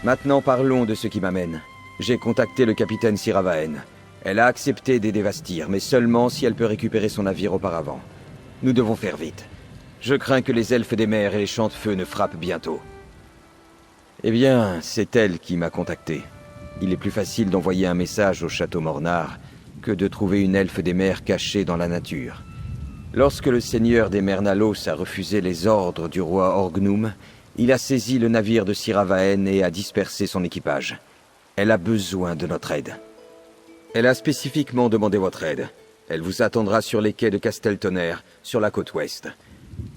Maintenant parlons de ce qui m'amène. J'ai contacté le capitaine Siravaen. Elle a accepté d'aider Vastir, mais seulement si elle peut récupérer son navire auparavant. Nous devons faire vite. Je crains que les elfes des mers et les champs de feu ne frappent bientôt. Eh bien, c'est elle qui m'a contacté. Il est plus facile d'envoyer un message au château Mornar que de trouver une elfe des mers cachée dans la nature. Lorsque le seigneur des mers Nalos a refusé les ordres du roi Orgnum, il a saisi le navire de Siravaen et a dispersé son équipage. Elle a besoin de notre aide. Elle a spécifiquement demandé votre aide. Elle vous attendra sur les quais de Casteltonnerre, sur la côte ouest.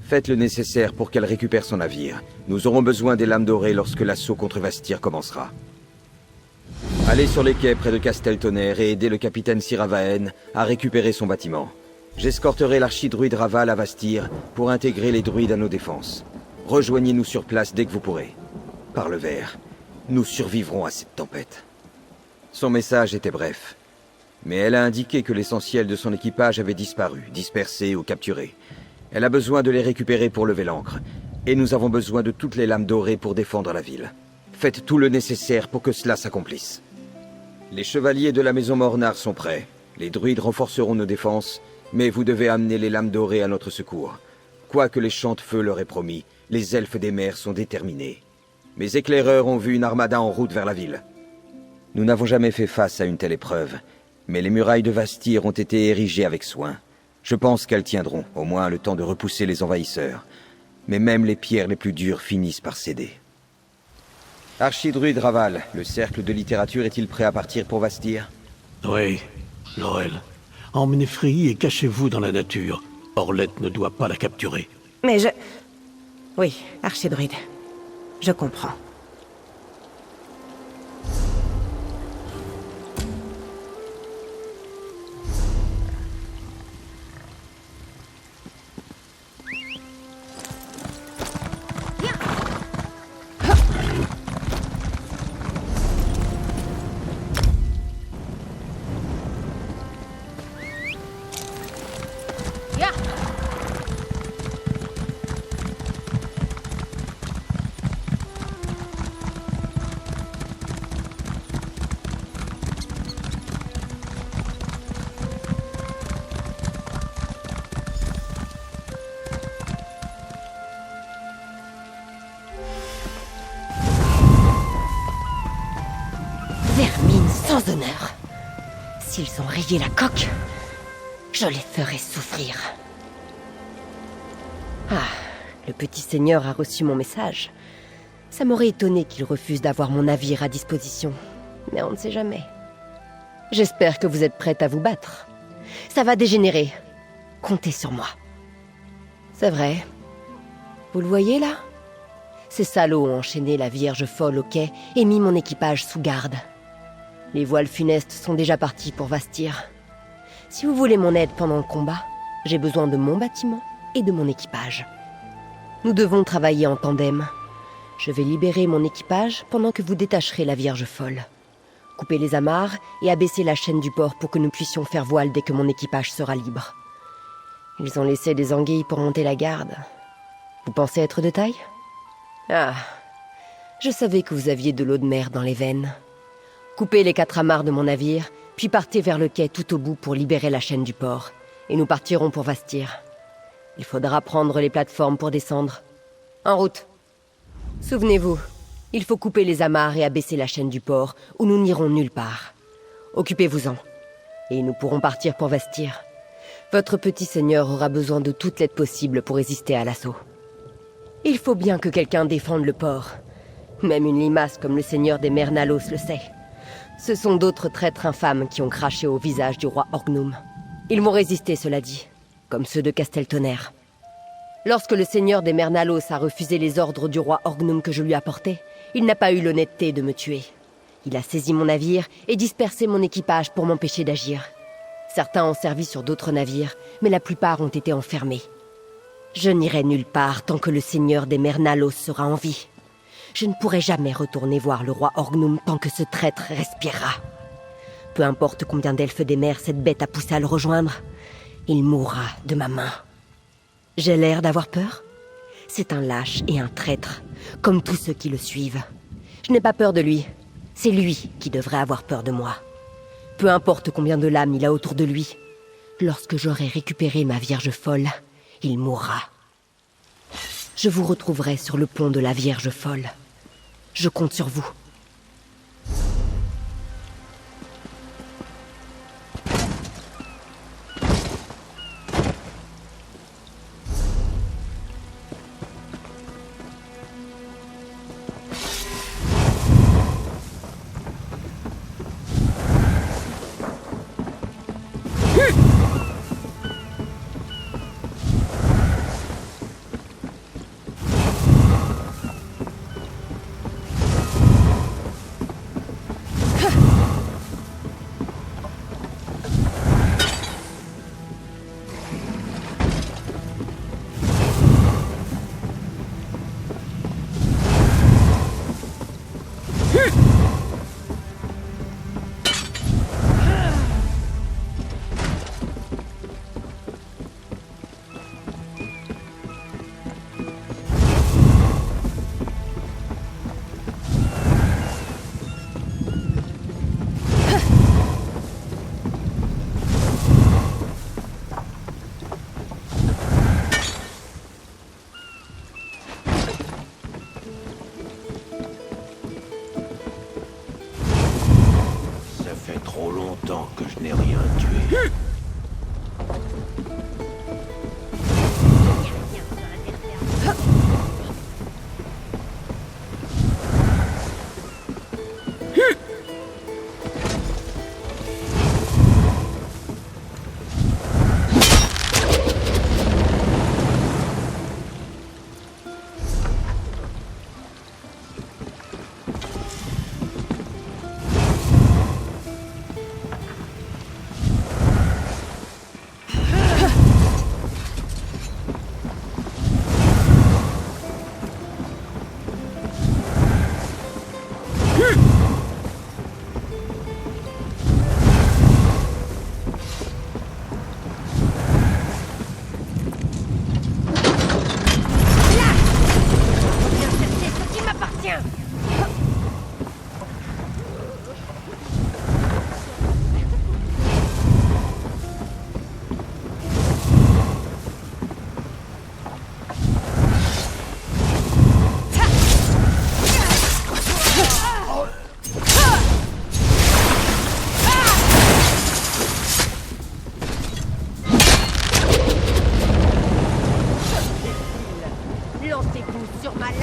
Faites le nécessaire pour qu'elle récupère son navire. Nous aurons besoin des lames dorées lorsque l'assaut contre Vastir commencera. Allez sur les quais près de Casteltonnerre et aidez le capitaine Siravaen à récupérer son bâtiment. J'escorterai l'archidruide Raval à Vastir pour intégrer les druides à nos défenses. Rejoignez-nous sur place dès que vous pourrez. Par le verre, nous survivrons à cette tempête. Son message était bref. Mais elle a indiqué que l'essentiel de son équipage avait disparu, dispersé ou capturé. Elle a besoin de les récupérer pour lever l'ancre. Et nous avons besoin de toutes les lames dorées pour défendre la ville. Faites tout le nécessaire pour que cela s'accomplisse. Les chevaliers de la maison Mornar sont prêts. Les druides renforceront nos défenses, mais vous devez amener les lames dorées à notre secours. Quoi que les champs de feu leur aient promis, les elfes des mers sont déterminés. Mes éclaireurs ont vu une armada en route vers la ville. Nous n'avons jamais fait face à une telle épreuve, mais les murailles de Vastir ont été érigées avec soin. Je pense qu'elles tiendront, au moins le temps de repousser les envahisseurs. Mais même les pierres les plus dures finissent par céder. Archidruide Raval, le cercle de littérature est-il prêt à partir pour Vastir? Oui, Laurel. Emmenez Frey et cachez-vous dans la nature. Orlette ne doit pas la capturer. Mais je... Oui, archidruide. Je comprends. Vermine sans honneur. S'ils ont rayé la coque, je les ferai souffrir. Ah, le petit seigneur a reçu mon message. Ça m'aurait étonné qu'il refuse d'avoir mon navire à disposition. Mais on ne sait jamais. J'espère que vous êtes prête à vous battre. Ça va dégénérer. Comptez sur moi. C'est vrai. Vous le voyez là? Ces salauds ont enchaîné la Vierge folle au quai et mis mon équipage sous garde. Les voiles funestes sont déjà parties pour Vastir. Si vous voulez mon aide pendant le combat, j'ai besoin de mon bâtiment et de mon équipage. Nous devons travailler en tandem. Je vais libérer mon équipage pendant que vous détacherez la Vierge folle. Coupez les amarres et abaissez la chaîne du port pour que nous puissions faire voile dès que mon équipage sera libre. Ils ont laissé des anguilles pour monter la garde. Vous pensez être de taille? Ah, je savais que vous aviez de l'eau de mer dans les veines. Coupez les 4 amarres de mon navire, puis partez vers le quai tout au bout pour libérer la chaîne du port. Et nous partirons pour Vastir. Il faudra prendre les plateformes pour descendre. En route. Souvenez-vous, il faut couper les amarres et abaisser la chaîne du port, ou nous n'irons nulle part. Occupez-vous-en. Et nous pourrons partir pour Vastir. Votre petit seigneur aura besoin de toute l'aide possible pour résister à l'assaut. Il faut bien que quelqu'un défende le port. Même une limace comme le seigneur des mers Nalos le sait. Ce sont d'autres traîtres infâmes qui ont craché au visage du roi Orgnum. Ils m'ont résisté, cela dit, comme ceux de Casteltonnerre. Lorsque le seigneur des mers Nalos a refusé les ordres du roi Orgnum que je lui apportais, il n'a pas eu l'honnêteté de me tuer. Il a saisi mon navire et dispersé mon équipage pour m'empêcher d'agir. Certains ont servi sur d'autres navires, mais la plupart ont été enfermés. Je n'irai nulle part tant que le seigneur des mers Nalos sera en vie. Je ne pourrai jamais retourner voir le roi Orgnum tant que ce traître respirera. Peu importe combien d'elfes des mers cette bête a poussé à le rejoindre, il mourra de ma main. J'ai l'air d'avoir peur? C'est un lâche et un traître, comme tous ceux qui le suivent. Je n'ai pas peur de lui. C'est lui qui devrait avoir peur de moi. Peu importe combien de lames il a autour de lui. Lorsque j'aurai récupéré ma Vierge folle, il mourra. Je vous retrouverai sur le pont de la Vierge folle. Je compte sur vous. Ça fait trop longtemps que je n'ai rien tué. Lancez-vous sur ma lame.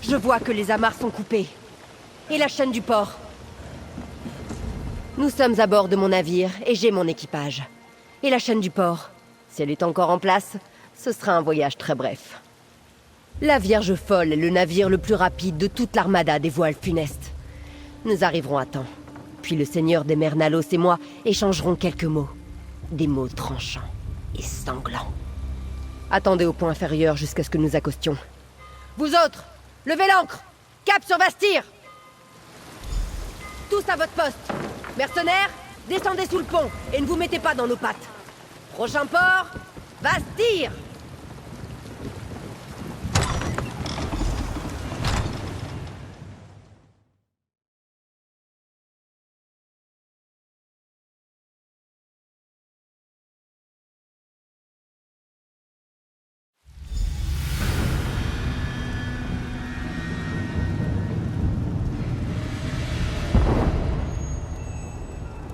Je vois que les amarres sont coupées. Et la chaîne du port. Nous sommes à bord de mon navire et j'ai mon équipage. Et la chaîne du port, si elle est encore en place, ce sera un voyage très bref. La Vierge folle est le navire le plus rapide de toute l'armada des voiles funestes. Nous arriverons à temps. Puis le seigneur des mers Nalos et moi échangerons quelques mots. Des mots tranchants et sanglants. Attendez au point inférieur jusqu'à ce que nous accostions. Vous autres, levez l'ancre! Cap sur Vastir! Tous à votre poste. Mercenaires, descendez sous le pont et ne vous mettez pas dans nos pattes. Prochain port, Vastir!